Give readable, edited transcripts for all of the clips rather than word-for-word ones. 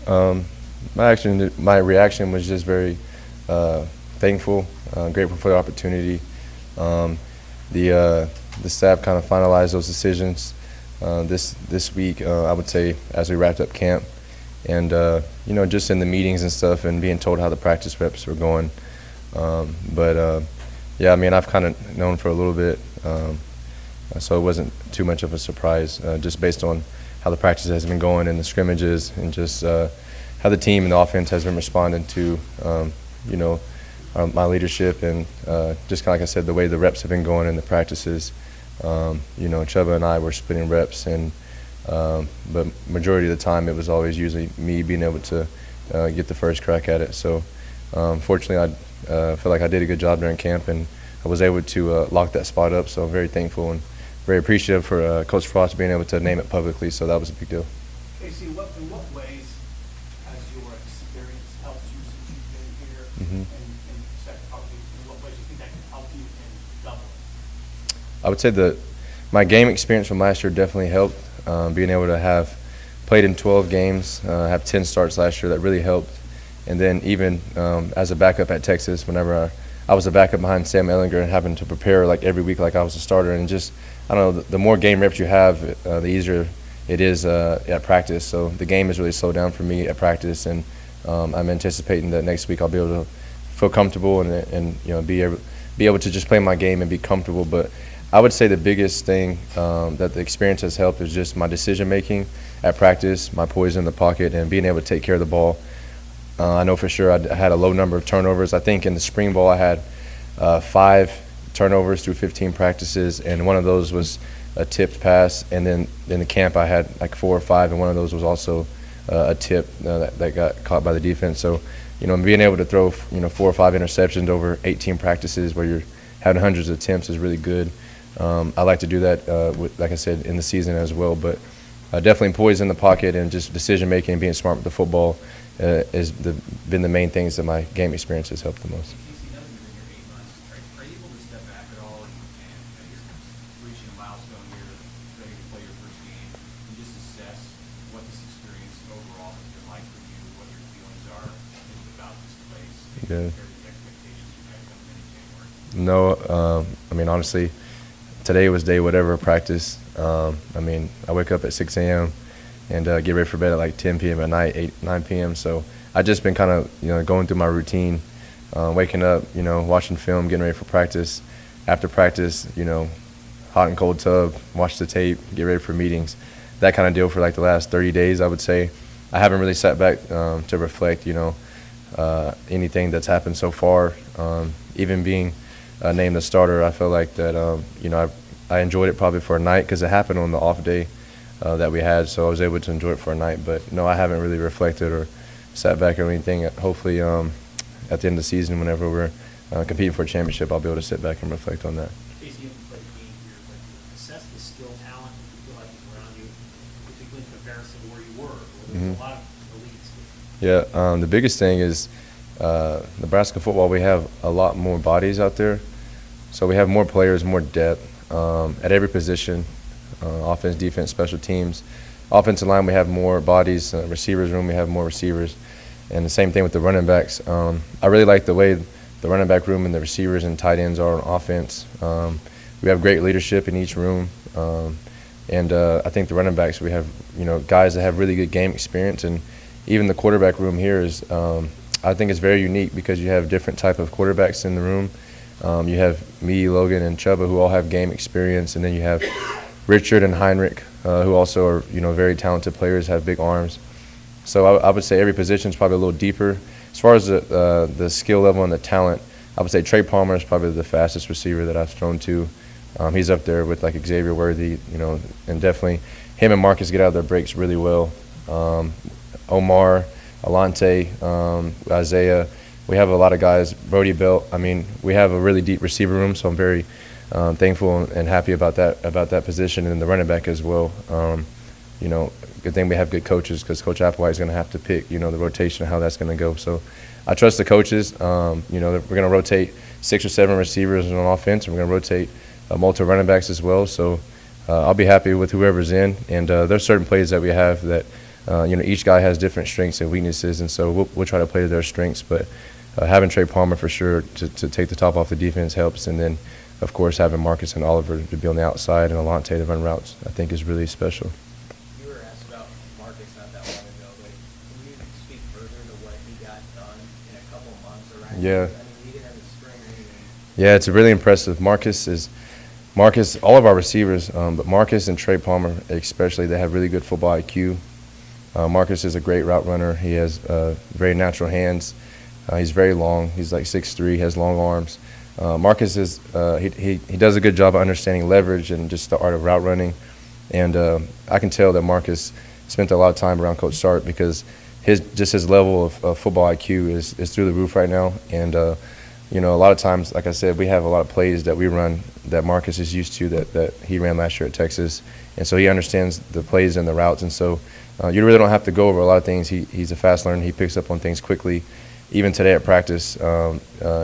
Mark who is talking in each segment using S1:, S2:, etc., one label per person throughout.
S1: Um, my reaction was just very thankful, grateful for the opportunity. Um, the staff kind of finalized those decisions this week. I would say as we wrapped up camp, and just in the meetings and stuff, and being told how the practice reps were going. But yeah, I mean, I've kind of known for a little bit, so it wasn't too much of a surprise, just based on how the practice has been going and the scrimmages, and just how the team and the offense has been responding to, my leadership, and just kind of like I said, the way the reps have been going in the practices. Chuba and I were splitting reps, and but majority of the time it was always usually me being able to get the first crack at it. So fortunately, I feel like I did a good job during camp, and I was able to lock that spot up. So I'm very thankful and very appreciative for Coach Frost being able to name it publicly. So that was a big deal.
S2: Casey, in what ways has your experience helped you since you've been here?
S1: Mm-hmm.
S2: And in what ways do you think that can help you in double?
S1: I would say that my game experience from last year definitely helped. Being able to have played in 12 games, have 10 starts last year, that really helped. And then even as a backup at Texas, whenever I was a backup behind Sam Ehlinger and having to prepare like every week like I was a starter, and just, I don't know, the more game reps you have, the easier it is at practice. So the game has really slowed down for me at practice, and I'm anticipating that next week I'll be able to feel comfortable and be able to just play my game and be comfortable. But I would say the biggest thing that the experience has helped is just my decision making at practice, my poise in the pocket, and being able to take care of the ball. I know for sure I had a low number of turnovers. I think in the spring ball I had 5 turnovers through 15 practices, and one of those was a tipped pass. And then in the camp I had like 4 or 5, and one of those was also a tip that got caught by the defense. So, being able to throw 4 or 5 interceptions over 18 practices where you're having hundreds of attempts is really good. I like to do that, like I said, in the season as well. But definitely poise in the pocket and just decision making and being smart with the football has been the main things that my game experience has helped the most.
S3: Casey, now that you've been here 8 months, are you able to step back at all and reaching a milestone here, ready to play your first game, and just assess what this experience overall has been like for you, what your feelings are about this place, compared to the expectations you had coming in January?
S1: No, I mean, honestly, today was day whatever practice. I wake up at 6 a.m. and get ready for bed at like 10 p.m. at night, 9 p.m. So I just been kind of, going through my routine, waking up, watching film, getting ready for practice. After practice, hot and cold tub, watch the tape, get ready for meetings. That kind of deal for like the last 30 days, I would say. I haven't really sat back to reflect, anything that's happened so far. Even being named the starter, I feel like that, I enjoyed it probably for a night because it happened on the off day that we had, so I was able to enjoy it for a night. But no, I haven't really reflected or sat back or anything. Hopefully at the end of the season, whenever we're competing for a championship, I'll be able to sit back and reflect on that.
S2: Casey, you haven't played a game here, but assess the skill talent that you feel like is around you, particularly in comparison to where you were. There's a lot of elites.
S1: Yeah, the biggest thing is Nebraska football, we have a lot more bodies out there. So we have more players, more depth at every position, offense, defense, special teams. Offensive line, we have more bodies. Receivers room, we have more receivers. And the same thing with the running backs. I really like the way the running back room and the receivers and tight ends are on offense. We have great leadership in each room. And I think the running backs, we have guys that have really good game experience. And even the quarterback room here is, I think it's very unique because you have different type of quarterbacks in the room. You have me, Logan, and Chuba, who all have game experience, and then you have Richard and Heinrich, who also are very talented players, have big arms. So I would say every position is probably a little deeper. As far as the skill level and the talent, I would say Trey Palmer is probably the fastest receiver that I've thrown to. He's up there with like Xavier Worthy, and definitely him and Marcus get out of their breaks really well. Omar, Alante, Isaiah. We have a lot of guys, Brody Belt. I mean, we have a really deep receiver room, so I'm very thankful and happy about that position, and the running back as well. Good thing we have good coaches because Coach Applewhite is going to have to pick, the rotation and how that's going to go. So I trust the coaches. We're going to rotate 6 or 7 receivers on offense, and we're going to rotate multiple running backs as well. So I'll be happy with whoever's in, and there's certain plays that we have that Each guy has different strengths and weaknesses, and so we'll try to play to their strengths. But having Trey Palmer for sure to take the top off the defense helps, and then, of course, having Marcus and Oliver to be on the outside and Alante to run routes, I think is really special.
S4: You were asked about Marcus not that long ago, but can you speak further to what he got done in a couple months around?
S1: Yeah.
S4: I mean, he didn't have the spring or anything.
S1: Yeah, it's really impressive. Marcus, all of our receivers, but Marcus and Trey Palmer especially, they have really good football IQ. Marcus is a great route runner. He has very natural hands. He's very long. He's like 6'3", has long arms. Marcus is he does a good job of understanding leverage and just the art of route running. And I can tell that Marcus spent a lot of time around Coach Sark because his level of football IQ is through the roof right now. And a lot of times, like I said, we have a lot of plays that we run that Marcus is used to that he ran last year at Texas. And so he understands the plays and the routes. And so you really don't have to go over a lot of things. He's a fast learner. He picks up on things quickly. Even today at practice,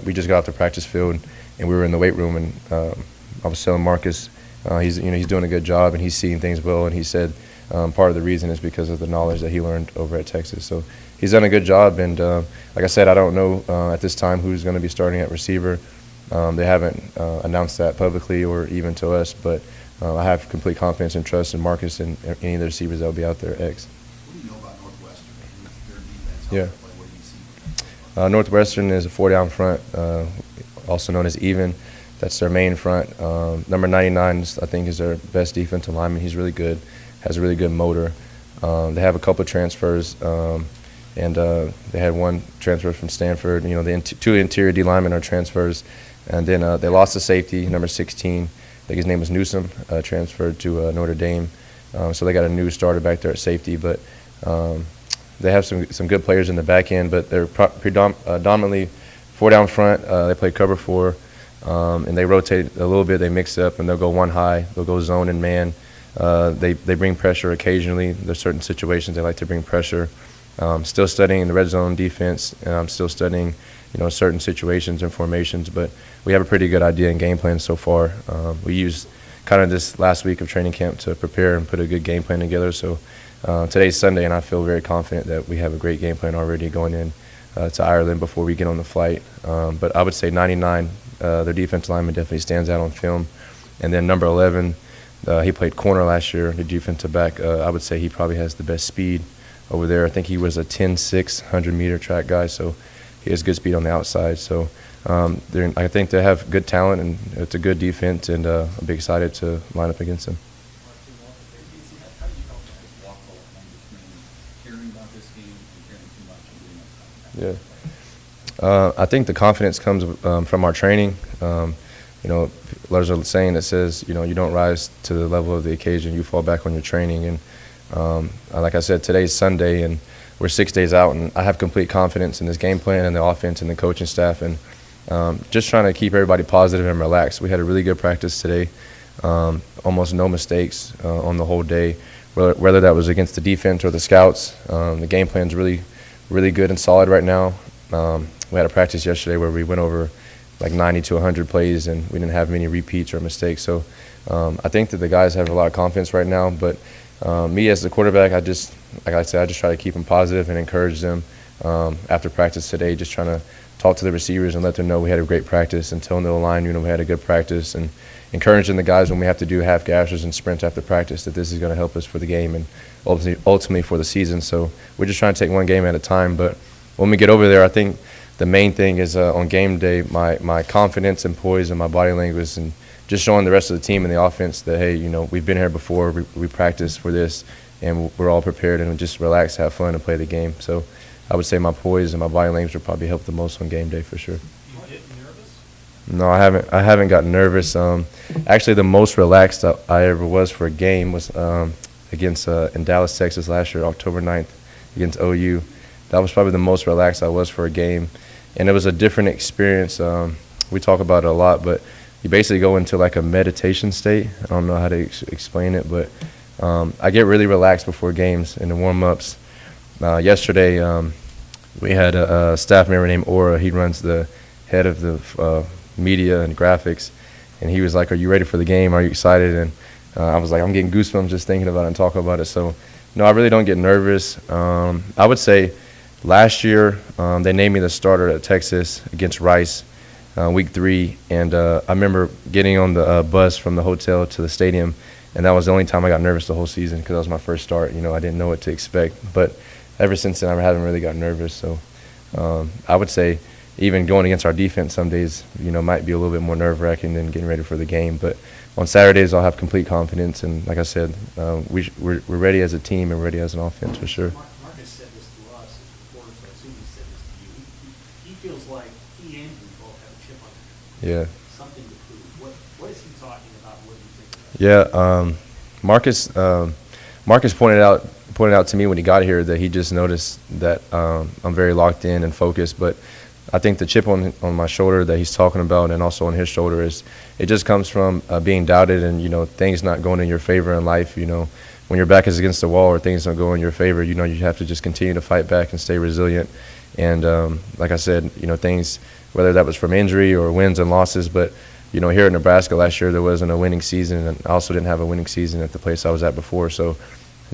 S1: we just got off the practice field and we were in the weight room, and I was telling Marcus he's doing a good job and he's seeing things well. And he said part of the reason is because of the knowledge that he learned over at Texas. So he's done a good job. And like I said, I don't know at this time who's going to be starting at receiver. They haven't announced that publicly or even to us, but I have complete confidence and trust in Marcus and any of the receivers that will be out there at X.
S5: What do you know about Northwestern? Their defense, how
S1: Yeah.
S5: they play? What do you see from them?
S1: Northwestern is a 4-down front, also known as even. That's their main front. Number 99, I think, is their best defensive lineman. He's really good, has a really good motor. They have a couple of transfers, and they had one transfer from Stanford. The two interior D linemen are transfers. And then they lost a safety, number 16. I think his name was Newsom, transferred to Notre Dame. So they got a new starter back there at safety. But they have some good players in the back end, but they're predominantly 4-down front. They play cover 4, and they rotate a little bit. They mix up, and they'll go one high. They'll go zone and man. They bring pressure occasionally. There's certain situations they like to bring pressure. Still studying the red zone defense, and I'm still studying certain situations and formations, but we have a pretty good idea and game plan so far. We used kind of this last week of training camp to prepare and put a good game plan together. So today's Sunday, and I feel very confident that we have a great game plan already going in to Ireland before we get on the flight. But I would say 99, their defensive lineman definitely stands out on film. And then number 11, he played corner last year, the defensive back. I would say he probably has the best speed over there. I think he was a 10.6 100-meter track guy, so he has good speed on the outside. So I think they have good talent, and it's a good defense, and I'll be excited to line up against them.
S3: How do you help guys walk the line between caring about this game and caring too much and doing that?
S1: I think the confidence comes from our training. There's a saying that says, you don't rise to the level of the occasion, you fall back on your training. And like I said, today's Sunday, and we're 6 days out, and I have complete confidence in this game plan and the offense and the coaching staff, and just trying to keep everybody positive and relaxed. We had a really good practice today, almost no mistakes on the whole day, whether that was against the defense or the scouts. The game plan's really, really good and solid right now. We had a practice yesterday where we went over like 90 to 100 plays, and we didn't have many repeats or mistakes. So I think that the guys have a lot of confidence right now. But me as the quarterback, I just try to keep them positive and encourage them after practice today, just trying to talk to the receivers and let them know we had a great practice, and telling the line, we had a good practice, and encouraging the guys when we have to do half gashes and sprints after practice that this is going to help us for the game and ultimately for the season. So we're just trying to take one game at a time. But when we get over there, I think the main thing is on game day, my confidence and poise and my body language, and just showing the rest of the team and the offense that, hey, we've been here before, we practiced for this, and we're all prepared, and just relax, have fun, and play the game. So I would say my poise and my body language will probably help the most on game day for sure.
S2: You get nervous?
S1: No, I haven't gotten nervous. Actually, the most relaxed I ever was for a game was against in Dallas, Texas last year, October 9th, against OU. That was probably the most relaxed I was for a game. And it was a different experience. We talk about it a lot, but you basically go into like a meditation state. I don't know how to explain it, but I get really relaxed before games in the warm-ups. Yesterday, we had a staff member named Aura. He runs the head of the media and graphics, and he was like, "Are you ready for the game? Are you excited?" And I was like, "I'm getting goosebumps just thinking about it and talking about it." So No, I really don't get nervous. I would say last year they named me the starter at Texas against Rice, week 3, and I remember getting on the bus from the hotel to the stadium, and that was the only time I got nervous the whole season because that was my first start. You know, I didn't know what to expect, but ever since then I haven't really got nervous. So I would say even going against our defense some days, you know, might be a little bit more nerve-wracking than getting ready for the game. But on Saturdays, I'll have complete confidence, and like I said, we're ready as a team and ready as an offense for sure.
S2: Marcus said this to us as reporters, so I assume he said this to you. He feels like he and you both have a chip on their shoulder.
S1: Yeah.
S2: Something to prove. What is he talking about? What do you think?
S1: Yeah, Marcus pointed out to me when he got here that he just noticed that I'm very locked in and focused. But I think the chip on my shoulder that he's talking about, and also on his shoulder, is it just comes from being doubted and, you know, things not going in your favor in life. You know, when your back is against the wall or things don't go in your favor, you know, you have to just continue to fight back and stay resilient. And like I said, you know, things, whether that was from injury or wins and losses, but you know, here in Nebraska last year there wasn't a winning season, and I also didn't have a winning season at the place I was at before. So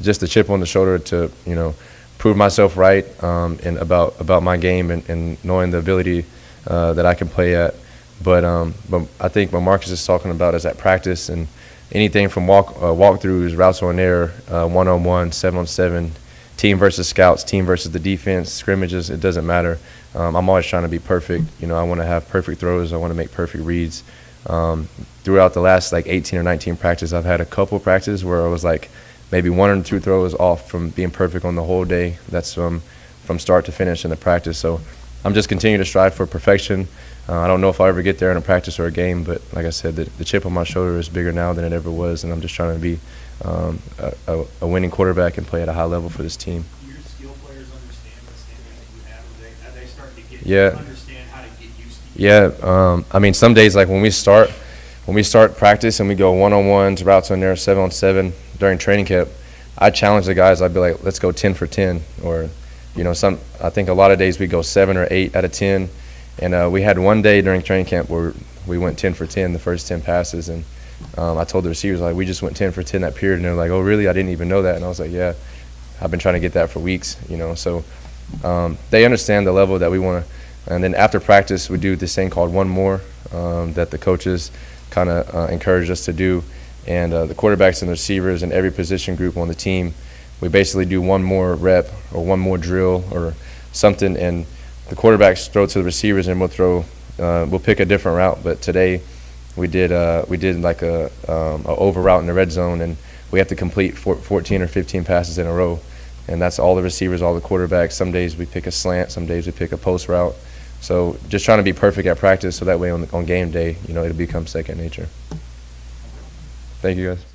S1: just a chip on the shoulder to, you know, prove myself right and about my game and knowing the ability that I can play at. But I think what Marcus is talking about is at practice and anything from walkthroughs, routes on air, 1-on-1, 7-on-7, team versus scouts, team versus the defense, scrimmages, it doesn't matter. I'm always trying to be perfect. You know, I want to have perfect throws. I want to make perfect reads. Throughout the last like 18 or 19 practices, I've had a couple practices where I was like maybe 1 or 2 throws off from being perfect on the whole day. That's from start to finish in the practice. So I'm just continuing to strive for perfection. I don't know if I'll ever get there in a practice or a game, but like I said, the chip on my shoulder is bigger now than it ever was, and I'm just trying to be a winning quarterback and play at a high level for this team.
S2: Do your skill players understand the standing that you have? Are they starting to get
S1: Yeah.
S2: understand how to get used to you?
S1: Yeah, I mean, some days like when we start practice and we go 1-on-1s, routes on there, 7-on-7 during training camp, I challenge the guys. I'd be like, let's go 10 for 10, or you know, I think a lot of days we go 7 or 8 out of 10. And we had one day during training camp where we went 10 for 10 the first 10 passes, and I told the receivers, like, we just went 10 for 10 that period, and they're like, oh really? I didn't even know that. And I was like, yeah, I've been trying to get that for weeks, you know. So they understand the level that we want to. And then after practice, we do this thing called one more that the coaches kind of encourage us to do, and the quarterbacks and the receivers and every position group on the team, we basically do one more rep or one more drill or something, and the quarterbacks throw to the receivers, and we'll pick a different route. But today we did like a over route in the red zone, and we have to complete 14 or 15 passes in a row, and that's all the receivers, all the quarterbacks. Some days we pick a slant, some days we pick a post route. So just trying to be perfect at practice, so that way on game day, you know, it'll become second nature. Thank you guys.